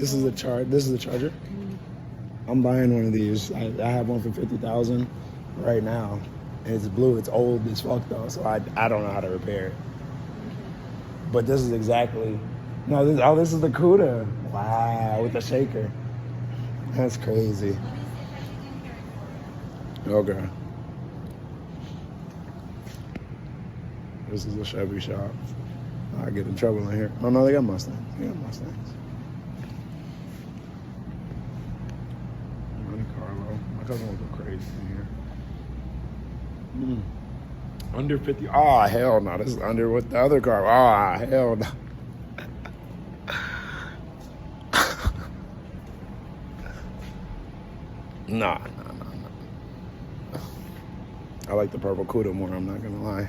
This is a This is a Charger. I'm buying one of these. I have one for 50,000 right now, and it's blue. It's old as fuck though, so I don't know how to repair it. But this is exactly. No, this is the Cuda. Wow, with the shaker. That's crazy. Okay. This is a Chevy shop. I get in trouble in here. Oh no, they got Mustangs. They got Mustangs. Monte Carlo. My cousin will go crazy in here. Under 50. Oh hell no! This is under what the other car. Oh hell no. Nah. I like the purple Cuda more, I'm not gonna lie.